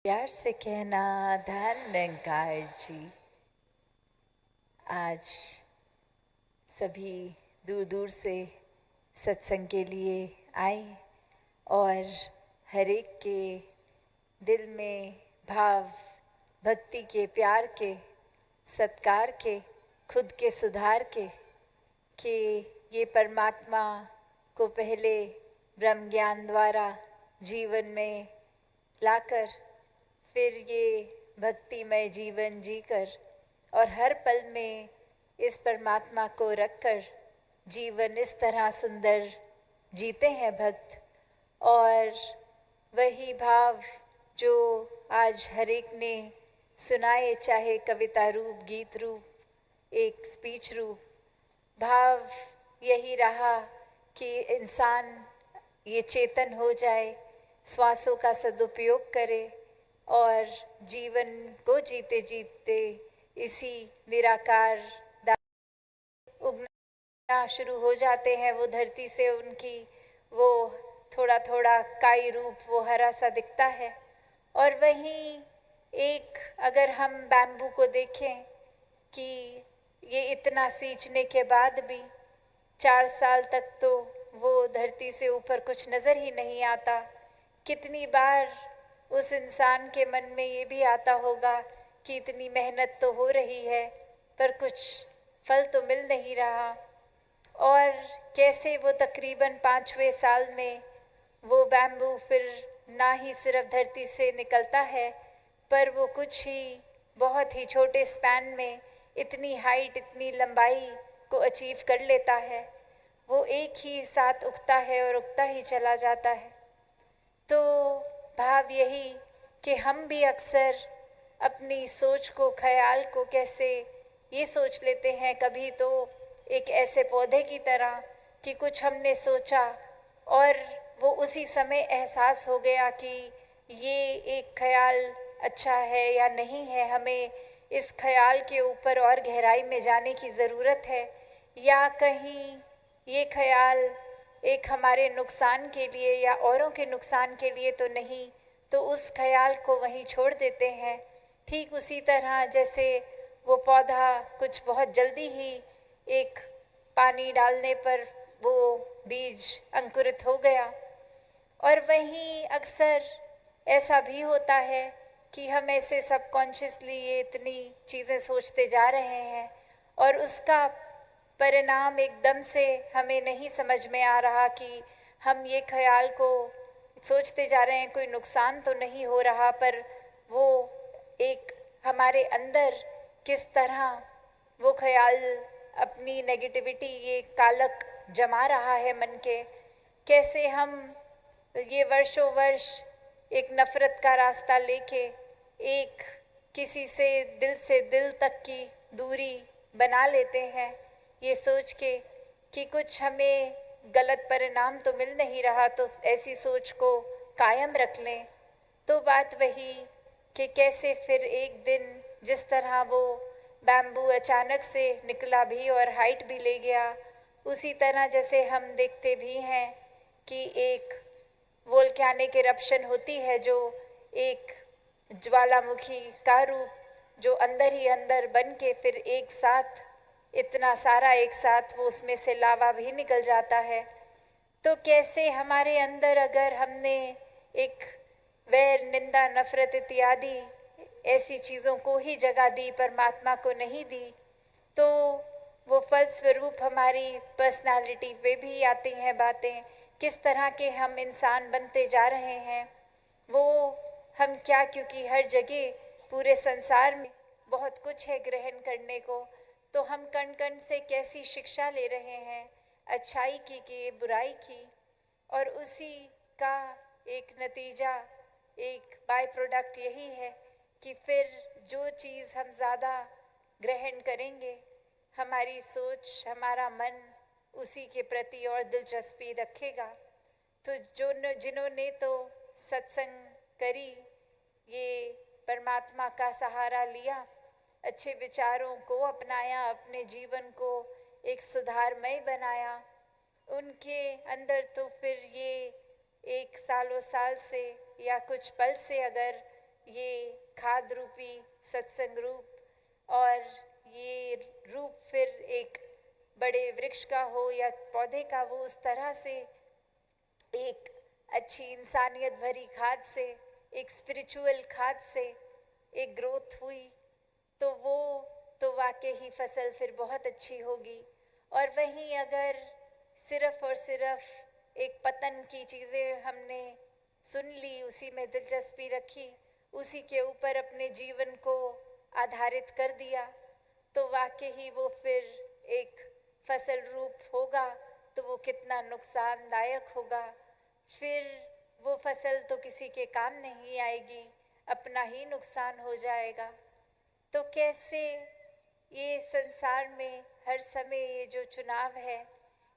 प्यार से कहना धन निरंकार जी। आज सभी दूर दूर से सत्संग के लिए आए और हर एक के दिल में भाव भक्ति के, प्यार के, सत्कार के, खुद के सुधार के, कि ये परमात्मा को पहले ब्रह्म ज्ञान द्वारा जीवन में लाकर फिर ये भक्तिमय जीवन जीकर और हर पल में इस परमात्मा को रखकर जीवन इस तरह सुंदर जीते हैं भक्त। और वही भाव जो आज हर एक ने सुनाए, चाहे कविता रूप, गीत रूप, एक स्पीच रूप, भाव यही रहा कि इंसान ये चेतन हो जाए, श्वासों का सदुपयोग करे और जीवन को जीते जीते इसी निराकार उगना शुरू हो जाते हैं। वो धरती से उनकी वो थोड़ा थोड़ा काई रूप वो हरा सा दिखता है। और वहीं एक अगर हम बैम्बू को देखें कि ये इतना सींचने के बाद भी 4 साल तक तो वो धरती से ऊपर कुछ नज़र ही नहीं आता। कितनी बार उस इंसान के मन में ये भी आता होगा कि इतनी मेहनत तो हो रही है पर कुछ फल तो मिल नहीं रहा। और कैसे वो तकरीबन 5वें साल में वो बैम्बू फिर ना ही सिर्फ धरती से निकलता है पर वो कुछ ही बहुत ही छोटे स्पैन में इतनी हाइट, इतनी लंबाई को अचीव कर लेता है। वो एक ही साथ उगता है और उगता ही चला जाता है। तो भाव यही कि हम भी अक्सर अपनी सोच को, ख्याल को कैसे ये सोच लेते हैं कभी तो एक ऐसे पौधे की तरह कि कुछ हमने सोचा और वो उसी समय एहसास हो गया कि ये एक ख्याल अच्छा है या नहीं है, हमें इस ख्याल के ऊपर और गहराई में जाने की ज़रूरत है, या कहीं ये ख्याल एक हमारे नुकसान के लिए या औरों के नुकसान के लिए तो नहीं, तो उस ख्याल को वहीं छोड़ देते हैं। ठीक उसी तरह जैसे वो पौधा कुछ बहुत जल्दी ही एक पानी डालने पर वो बीज अंकुरित हो गया। और वहीं अक्सर ऐसा भी होता है कि हम ऐसे सबकॉन्शियसली ये इतनी चीज़ें सोचते जा रहे हैं और उसका परिणाम एकदम से हमें नहीं समझ में आ रहा कि हम ये ख्याल को सोचते जा रहे हैं, कोई नुकसान तो नहीं हो रहा, पर वो एक हमारे अंदर किस तरह वो ख्याल अपनी नेगेटिविटी, ये कालक जमा रहा है मन के। कैसे हम ये वर्षों वर्ष एक नफ़रत का रास्ता लेके एक किसी से दिल तक की दूरी बना लेते हैं, ये सोच के कि कुछ हमें गलत परिणाम तो मिल नहीं रहा, तो ऐसी सोच को कायम रख लें। तो बात वही कि कैसे फिर एक दिन जिस तरह वो बैम्बू अचानक से निकला भी और हाइट भी ले गया, उसी तरह जैसे हम देखते भी हैं कि एक वोल्केनिक इरप्शन होती है जो एक ज्वालामुखी का रूप जो अंदर ही अंदर बन के फिर एक साथ इतना सारा एक साथ वो उसमें से लावा भी निकल जाता है। तो कैसे हमारे अंदर अगर हमने एक वैर, निंदा, नफरत इत्यादि ऐसी चीज़ों को ही जगह दी, परमात्मा को नहीं दी, तो वो फलस्वरूप हमारी पर्सनालिटी पे भी आती हैं बातें। किस तरह के हम इंसान बनते जा रहे हैं, वो हम क्या, क्योंकि हर जगह पूरे संसार में बहुत कुछ है ग्रहण करने को, तो हम कण कण से कैसी शिक्षा ले रहे हैं अच्छाई की कि बुराई की, और उसी का एक नतीजा, एक बाय प्रोडक्ट यही है कि फिर जो चीज़ हम ज़्यादा ग्रहण करेंगे, हमारी सोच, हमारा मन उसी के प्रति और दिलचस्पी रखेगा। तो जिन्होंने तो सत्संग करी, ये परमात्मा का सहारा लिया, अच्छे विचारों को अपनाया, अपने जीवन को एक सुधारमय बनाया, उनके अंदर तो फिर ये एक सालों साल से या कुछ पल से अगर ये खाद रूपी सत्संग रूप और ये रूप फिर एक बड़े वृक्ष का हो या पौधे का, वो उस तरह से एक अच्छी इंसानियत भरी खाद से, एक स्पिरिचुअल खाद से एक ग्रोथ हुई, तो वो तो वाकई ही फसल फिर बहुत अच्छी होगी। और वहीं अगर सिर्फ और सिर्फ एक पतन की चीज़ें हमने सुन ली, उसी में दिलचस्पी रखी, उसी के ऊपर अपने जीवन को आधारित कर दिया, तो वाकई ही वो फिर एक फसल रूप होगा तो वो कितना नुकसानदायक होगा। फिर वो फसल तो किसी के काम नहीं आएगी, अपना ही नुकसान हो जाएगा। तो कैसे ये संसार में हर समय ये जो चुनाव है,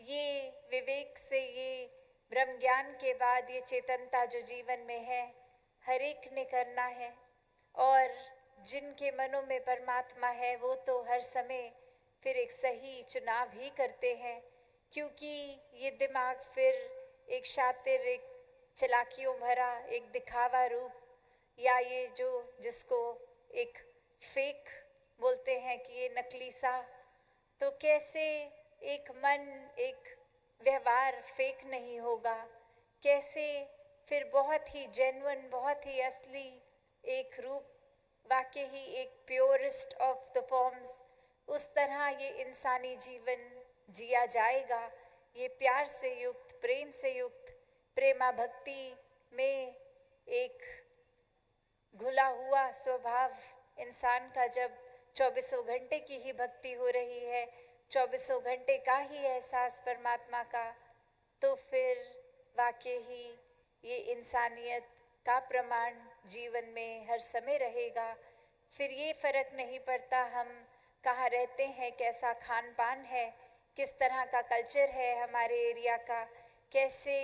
ये विवेक से, ये ब्रह्म ज्ञान के बाद ये चेतनता जो जीवन में है, हर एक ने करना है। और जिनके मनों में परमात्मा है वो तो हर समय फिर एक सही चुनाव ही करते हैं, क्योंकि ये दिमाग फिर एक शातिर, एक चालाकियों भरा, एक दिखावा रूप, या ये जो जिसको एक फेक बोलते हैं कि ये नकली सा, तो कैसे एक मन, एक व्यवहार फेक नहीं होगा, कैसे फिर बहुत ही जेन्युइन, बहुत ही असली एक रूप, वाकई ही एक प्योरेस्ट ऑफ द फॉर्म्स, उस तरह ये इंसानी जीवन जिया जाएगा। ये प्यार से युक्त, प्रेम से युक्त, प्रेमा भक्ति में एक घुला हुआ स्वभाव इंसान का, जब 24 घंटे की ही भक्ति हो रही है, 24 घंटे का ही एहसास परमात्मा का, तो फिर वाकई ही ये इंसानियत का प्रमाण जीवन में हर समय रहेगा। फिर ये फर्क नहीं पड़ता हम कहाँ रहते हैं, कैसा खान पान है, किस तरह का कल्चर है हमारे एरिया का, कैसे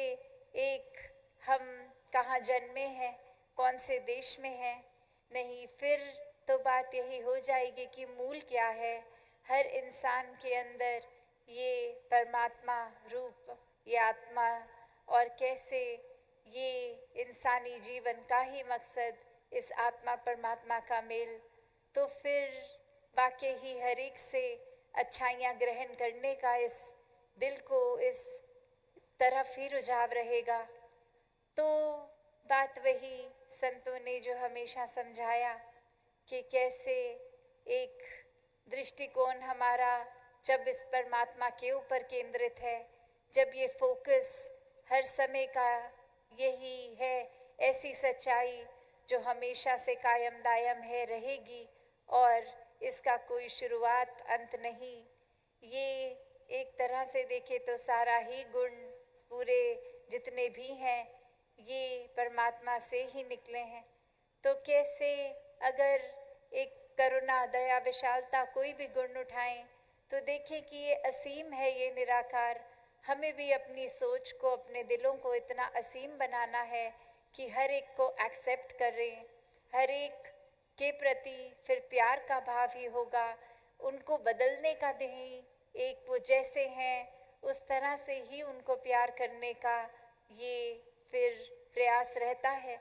एक हम कहाँ जन्मे हैं, कौन से देश में हैं, नहीं, फिर तो बात यही हो जाएगी कि मूल क्या है हर इंसान के अंदर, ये परमात्मा रूप, ये आत्मा, और कैसे ये इंसानी जीवन का ही मकसद इस आत्मा परमात्मा का मेल। तो फिर वाकई ही हर एक से अच्छाइयाँ ग्रहण करने का इस दिल को इस तरफ ही रुझाव रहेगा। तो बात वही संतों ने जो हमेशा समझाया कि कैसे एक दृष्टिकोण हमारा जब इस परमात्मा के ऊपर केंद्रित है, जब ये फोकस हर समय का यही है, ऐसी सच्चाई जो हमेशा से कायम दायम है, रहेगी और इसका कोई शुरुआत अंत नहीं। ये एक तरह से देखे तो सारा ही गुण पूरे जितने भी हैं ये परमात्मा से ही निकले हैं। तो कैसे अगर एक करुणा, दया, विशालता कोई भी गुण उठाएं तो देखें कि ये असीम है, ये निराकार। हमें भी अपनी सोच को, अपने दिलों को इतना असीम बनाना है कि हर एक को एक्सेप्ट करें, हर एक के प्रति फिर प्यार का भाव ही होगा, उनको बदलने का नहीं, एक वो जैसे हैं उस तरह से ही उनको प्यार करने का ये फिर प्रयास रहता है।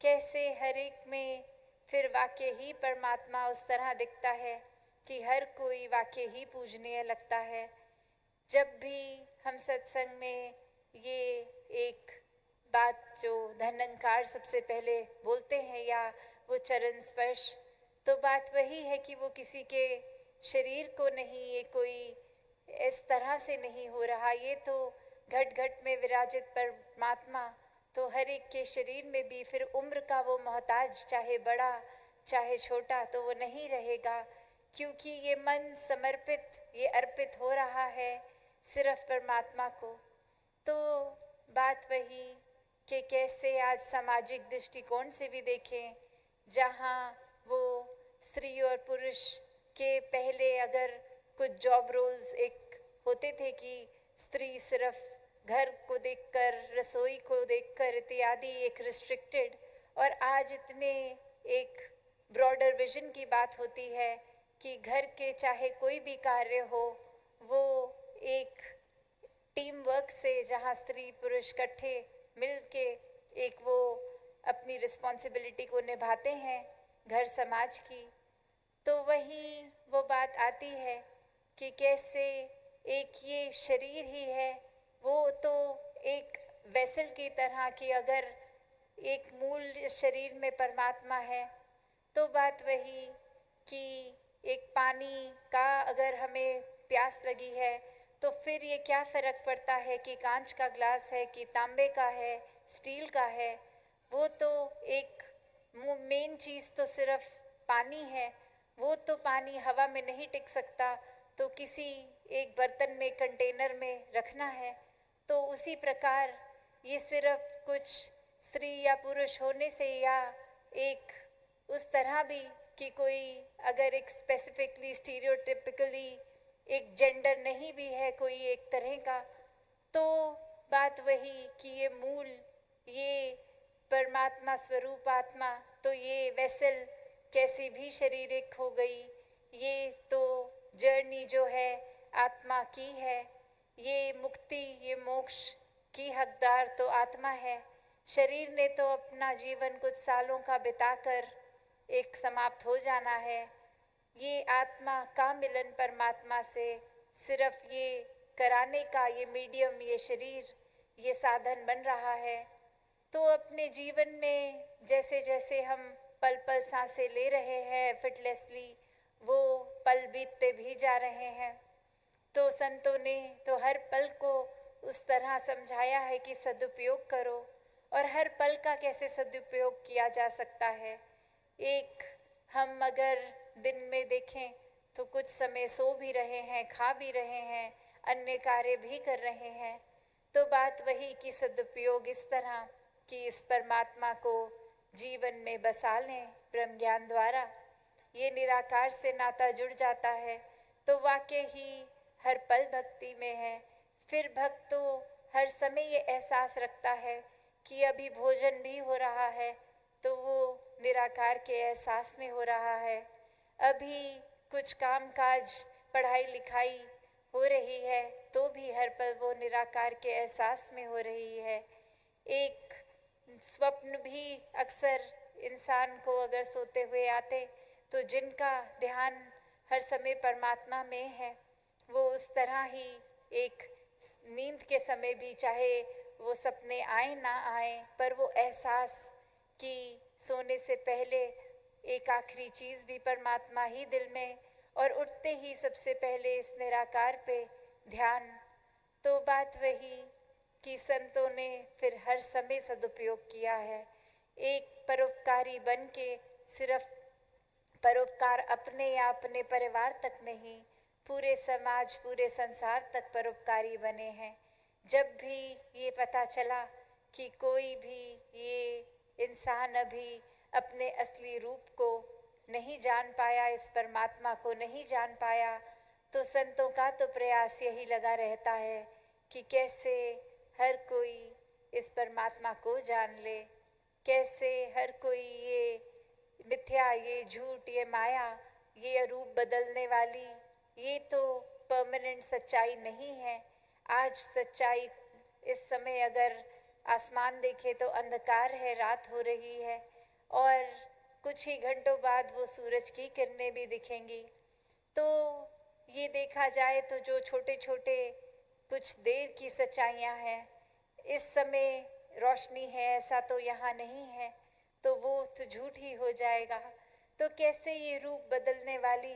कैसे हर एक में फिर वाकई ही परमात्मा उस तरह दिखता है कि हर कोई वाकई ही पूजनीय लगता है। जब भी हम सत्संग में ये एक बात जो धनंकार सबसे पहले बोलते हैं या वो चरण स्पर्श, तो बात वही है कि वो किसी के शरीर को नहीं, ये कोई इस तरह से नहीं हो रहा, ये तो घट घट में विराजित परमात्मा तो हर एक के शरीर में भी फिर उम्र का वो मोहताज, चाहे बड़ा चाहे छोटा, तो वो नहीं रहेगा, क्योंकि ये मन समर्पित, ये अर्पित हो रहा है सिर्फ परमात्मा को। तो बात वही कि कैसे आज सामाजिक दृष्टिकोण से भी देखें, जहाँ वो स्त्री और पुरुष के पहले अगर कुछ जॉब रोल्स एक होते थे कि स्त्री सिर्फ घर को देखकर, रसोई को देखकर इत्यादि एक रिस्ट्रिक्टेड, और आज इतने एक ब्रॉडर विजन की बात होती है कि घर के चाहे कोई भी कार्य हो वो एक टीम वर्क से, जहाँ स्त्री पुरुष इकट्ठे मिल के एक वो अपनी रिस्पॉन्सिबिलिटी को निभाते हैं घर समाज की, तो वहीं वो बात आती है कि कैसे एक ये शरीर ही है, वो तो एक वेसल की तरह कि अगर एक मूल शरीर में परमात्मा है तो बात वही कि एक पानी का अगर हमें प्यास लगी है तो फिर ये क्या फ़र्क पड़ता है कि कांच का ग्लास है कि तांबे का है, स्टील का है। वो तो एक मेन चीज़ तो सिर्फ पानी है। वो तो पानी हवा में नहीं टिक सकता, तो किसी एक बर्तन में, कंटेनर में रखना है। तो उसी प्रकार ये सिर्फ कुछ स्त्री या पुरुष होने से या एक उस तरह भी कि कोई अगर एक स्पेसिफिकली स्टीरियोटिपिकली एक जेंडर नहीं भी है कोई एक तरह का, तो बात वही कि ये मूल, ये परमात्मा स्वरूप आत्मा, तो ये वेसल कैसी भी शारीरिक हो गई, ये तो जर्नी जो है आत्मा की है। ये मुक्ति, ये मोक्ष की हकदार तो आत्मा है। शरीर ने तो अपना जीवन कुछ सालों का बिताकर एक समाप्त हो जाना है। ये आत्मा का मिलन परमात्मा से सिर्फ ये कराने का ये मीडियम, ये शरीर, ये साधन बन रहा है। तो अपने जीवन में जैसे जैसे हम पल पल सांसें ले रहे हैं एफर्टलेसली, वो पल बीतते भी जा रहे हैं। तो संतों ने तो हर पल को उस तरह समझाया है कि सदुपयोग करो, और हर पल का कैसे सदुपयोग किया जा सकता है। एक हम अगर दिन में देखें तो कुछ समय सो भी रहे हैं, खा भी रहे हैं, अन्य कार्य भी कर रहे हैं। तो बात वही कि सदुपयोग इस तरह कि इस परमात्मा को जीवन में बसा लें ब्रह्म ज्ञान द्वारा। ये निराकार से नाता जुड़ जाता है तो वाकई ही हर पल भक्ति में है। फिर भक्त तो हर समय ये एहसास रखता है कि अभी भोजन भी हो रहा है तो वो निराकार के एहसास में हो रहा है। अभी कुछ काम काज, पढ़ाई लिखाई हो रही है तो भी हर पल वो निराकार के एहसास में हो रही है। एक स्वप्न भी अक्सर इंसान को अगर सोते हुए आते तो जिनका ध्यान हर समय परमात्मा में है, वो उस तरह ही एक नींद के समय भी, चाहे वो सपने आए ना आए, पर वो एहसास कि सोने से पहले एक आखिरी चीज़ भी परमात्मा ही दिल में, और उठते ही सबसे पहले इस निराकार पे ध्यान। तो बात वही कि संतों ने फिर हर समय सदुपयोग किया है। एक परोपकारी बन के सिर्फ परोपकार अपने या अपने परिवार तक नहीं, पूरे समाज, पूरे संसार तक परोपकारी बने हैं। जब भी ये पता चला कि कोई भी ये इंसान अभी अपने असली रूप को नहीं जान पाया, इस परमात्मा को नहीं जान पाया, तो संतों का तो प्रयास यही लगा रहता है कि कैसे हर कोई इस परमात्मा को जान ले, कैसे हर कोई ये मिथ्या, ये झूठ, ये माया, ये रूप बदलने वाली, ये तो परमानेंट सच्चाई नहीं है। आज सच्चाई इस समय अगर आसमान देखे तो अंधकार है, रात हो रही है, और कुछ ही घंटों बाद वो सूरज की किरणें भी दिखेंगी। तो ये देखा जाए तो जो छोटे छोटे कुछ देर की सच्चाइयाँ हैं, इस समय रोशनी है ऐसा तो यहाँ नहीं है, तो वो तो झूठ ही हो जाएगा। तो कैसे ये रूप बदलने वाली,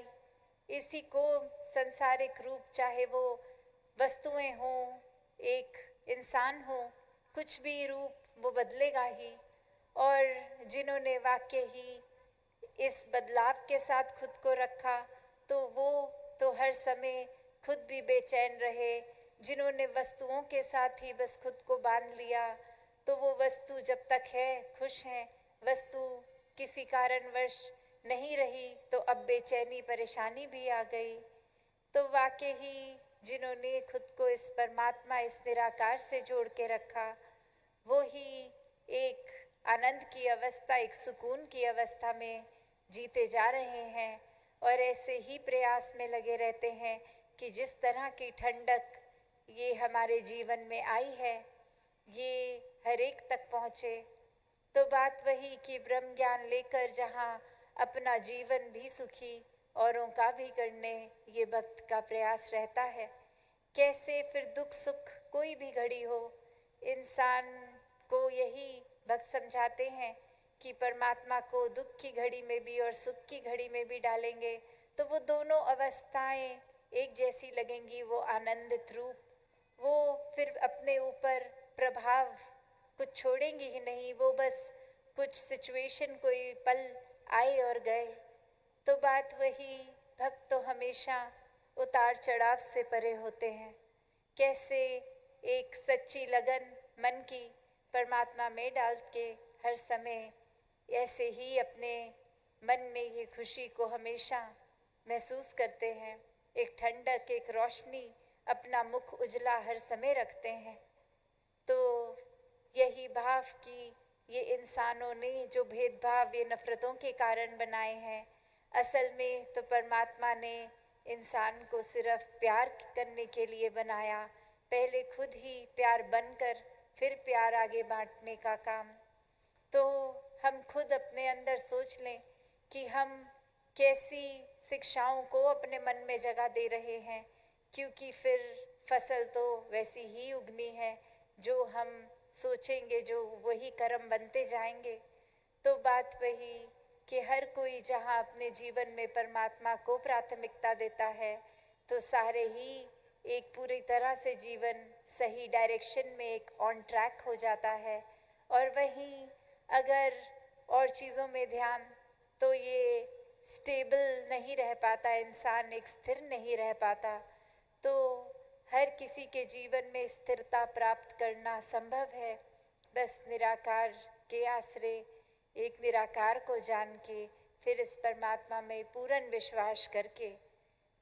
इसी को संसारिक रूप, चाहे वो वस्तुएं हों, एक इंसान हो, कुछ भी रूप वो बदलेगा ही। और जिन्होंने वाकई ही इस बदलाव के साथ खुद को रखा तो वो तो हर समय खुद भी बेचैन रहे। जिन्होंने वस्तुओं के साथ ही बस खुद को बांध लिया तो वो वस्तु जब तक है खुश हैं, वस्तु किसी कारणवश नहीं रही तो अब बेचैनी, परेशानी भी आ गई। तो वाकई ही जिन्होंने खुद को इस परमात्मा, इस निराकार से जोड़ के रखा, वो ही एक आनंद की अवस्था, एक सुकून की अवस्था में जीते जा रहे हैं। और ऐसे ही प्रयास में लगे रहते हैं कि जिस तरह की ठंडक ये हमारे जीवन में आई है, ये हर एक तक पहुँचे। तो बात वही कि ब्रह्म ज्ञान लेकर जहाँ अपना जीवन भी सुखी औरों का भी करने ये भक्त का प्रयास रहता है। कैसे फिर दुख सुख कोई भी घड़ी हो, इंसान को यही भक्त समझाते हैं कि परमात्मा को दुख की घड़ी में भी और सुख की घड़ी में भी डालेंगे तो वो दोनों अवस्थाएं एक जैसी लगेंगी। वो आनंदित रूप, वो फिर अपने ऊपर प्रभाव कुछ छोड़ेंगी ही नहीं। वो बस कुछ सिचुएशन कोई पल आए और गए। तो बात वही, भक्त तो हमेशा उतार चढ़ाव से परे होते हैं। कैसे एक सच्ची लगन मन की परमात्मा में डाल के हर समय ऐसे ही अपने मन में ये खुशी को हमेशा महसूस करते हैं। एक ठंडक, एक रोशनी, अपना मुख उजला हर समय रखते हैं। तो यही भाव कि ये इंसानों ने जो भेदभाव ये नफ़रतों के कारण बनाए हैं, असल में तो परमात्मा ने इंसान को सिर्फ प्यार करने के लिए बनाया। पहले खुद ही प्यार बनकर फिर प्यार आगे बांटने का काम। तो हम खुद अपने अंदर सोच लें कि हम कैसी शिक्षाओं को अपने मन में जगह दे रहे हैं, क्योंकि फिर फसल तो वैसी ही उगनी है। जो हम सोचेंगे जो वही कर्म बनते जाएंगे। तो बात वही कि हर कोई जहाँ अपने जीवन में परमात्मा को प्राथमिकता देता है तो सारे ही एक पूरी तरह से जीवन सही डायरेक्शन में एक ऑन ट्रैक हो जाता है। और वहीं अगर और चीज़ों में ध्यान, तो ये स्टेबल नहीं रह पाता, इंसान एक स्थिर नहीं रह पाता। तो हर किसी के जीवन में स्थिरता प्राप्त करना संभव है बस निराकार के आश्रय, एक निराकार को जान के फिर इस परमात्मा में पूर्ण विश्वास करके।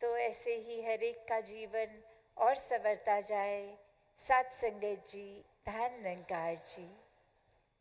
तो ऐसे ही हर एक का जीवन और संवरता जाए। सत्संगत जी, धन निरंकार जी।